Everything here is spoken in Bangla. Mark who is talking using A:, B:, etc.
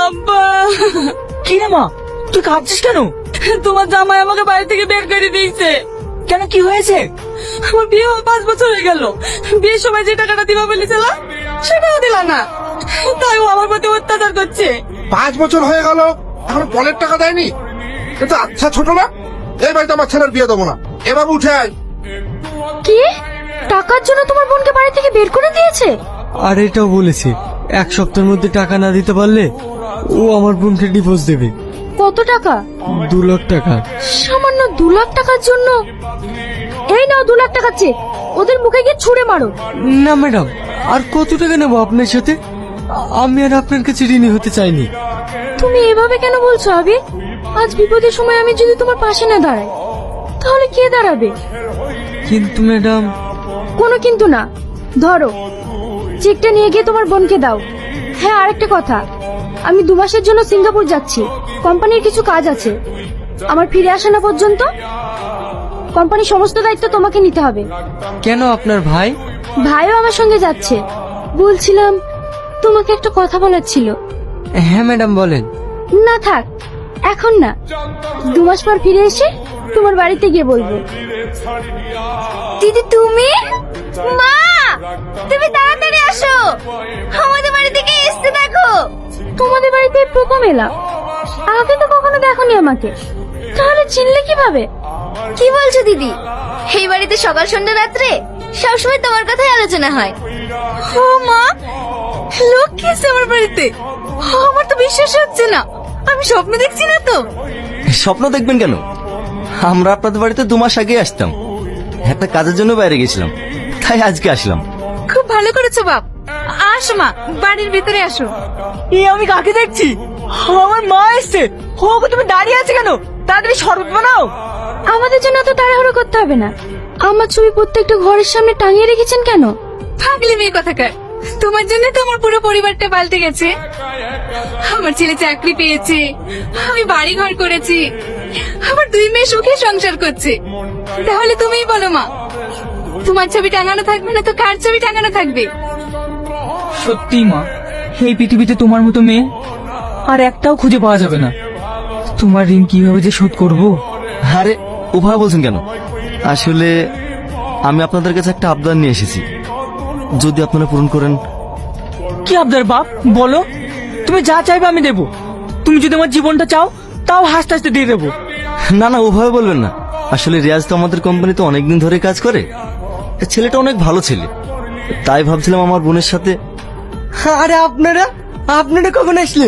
A: আব্বা,
B: কি রে মা, তুই কাঁদছিস কেন?
A: তোমার জামাই আমাকে বাড়ি থেকে বের করে দিয়েছে।
B: কেন, কি হয়েছে?
A: আমার বিয়ে 5 বছর হয়ে গেল। বিয়ের সময় যে টাকাটা দিবা বলেছিলাম সেটাও দিলা না, তাই ও আমার প্রতি অত্যাচার করছে।
C: 5 বছর হয়ে গেল, এখন পলের টাকা দেয়নি? কিন্তু আচ্ছা ছোট না, এই বাড়িতে আমার ছেলের বিয়ে দেবো না। এভাবে উঠে আয়।
D: কি টাকার জন্য তোমার বোনকে বাড়ি থেকে বের করে দিয়েছে?
E: আর এটাও বলেছে 1 সপ্তাহের মধ্যে টাকা না দিতে পারলে ও আমার বোনকে ডিভোর্স দেবে।
D: কত টাকা?
E: 2 লাখ টাকা।
D: সামান্য 2 লাখ টাকার জন্য? এই নাও 2 লাখ টাকা চেক, ওদের মুখে গিয়ে ছুঁড়ে মারো।
E: না ম্যাডাম, আর কত টাকা নেবো আপনার সাথে? আমি আর আপনার কাছে ঋণী হতে চাইনি।
D: তুমি এভাবে কেন বলছো আবি? আজ বিপদের সময় আমি যদি তোমার পাশে না দাঁড়াই তাহলে কে দাঁড়াবে?
E: কিন্তু ম্যাডাম।
D: কোনো কিন্তু না, ধরো চেকটা নিয়ে গিয়ে তোমার বোনকে দাও। হ্যাঁ, আরেকটা কথা, আমি 2 মাসের জন্য সিঙ্গাপুর যাচ্ছি। কোম্পানির কিছু কাজ আছে, আমার ফিরে আসা না পর্যন্ত কোম্পানির সমস্ত দায়িত্ব তোমাকে নিতে হবে।
E: কেন, আপনার ভাই?
D: ভাইও আমার সঙ্গে যাচ্ছে। বলছিলাম তোমাকে একটা কথা বলার ছিল।
E: হ্যাঁ ম্যাডাম, বলেন।
D: না থাক, এখন না, 2 মাস পর ফিরে এসে তোমার বাড়িতে গিয়ে বলবো। দিদি তুমি? মা, তুমি তাড়াতাড়ি আসো, আমাদের বাড়ি থেকে এসে দেখো। তোমাদের বাড়িতে প্রথম এলাম, আগে তো কখনো দেখোনি আমাকে, তাহলে চিনলে কিভাবে?
F: কি বলছো দিদি? এই বাড়িতে সকাল সন্ধ্যা রাত্রে সবসময় তোমার কথাই আলোচনা হয়।
A: ও মা, লোক কি এসে আমার বাড়িতে? আমার তো বিশ্বাস হচ্ছে না, আমি স্বপ্ন দেখছি না তো?
G: স্বপ্ন দেখবেন কেন? আমরা আপনাদের বাড়িতে 2 মাস আগে আসতাম, একটা কাজের জন্য বাইরে গেছিলাম, তাই আজকে আসলাম।
A: খুব ভালো করেছো বাপ। আসো মা, বাড়ির ভিতরে আসো।
B: আমি কাকে দেখছি? আমার মা এসছে। হোক, তুমি দাঁড়িয়ে আছে কেন? তাড়াতাড়ি শরবত বানাও।
D: আমাদের জন্য তো তাড়াহুড়ো করতে হবে না। আমার ছবি প্রত্যেকটা ঘরের সামনে টাঙিয়ে রেখেছেন কেন?
A: থাকলে মেয়ে কথাকার, তোমার জন্য তো আমার পুরো পরিবারটা পাল্টে গেছে। আমার ছেলে চাকরি পেয়েছে, আমি বাড়ি ঘর করেছি, আমার 2 মেয়ে সুখে সংসার করছে। তাহলে তুমিই বলো মা, তোমার ছবি টাঙানো থাকবে না তো কার ছবি টাঙানো থাকবে?
B: সত্যি মা, এই পৃথিবীতে তোমার মতো মেয়ে আর একটাও খুঁজে পাওয়া যাবে না। তোমার ঋণ কিভাবে যে শোধ করব?
G: আরে ওভাবে বলছেন কেন? আসলে আমি আপনাদের কাছে একটা আবদার নিয়ে এসেছি, যদি আপনারা পূরণ করেন।
B: কি আবদার বাপ, বলো। তুমি যা চাইবে আমি দেবো। তুমি যদি আমার জীবনটা চাও তাও হাসতে হাসতে দিয়ে দেবো।
G: না না, ওভাবে বলবেন না। আসলে রিয়াজ তো আমাদের কোম্পানিতে অনেকদিন ধরে কাজ করে, ছেলেটা অনেক ভালো ছেলে, তাই ভাবছিলাম আমার বোনের সাথে।
E: আরে আপনারা কখন আসলে?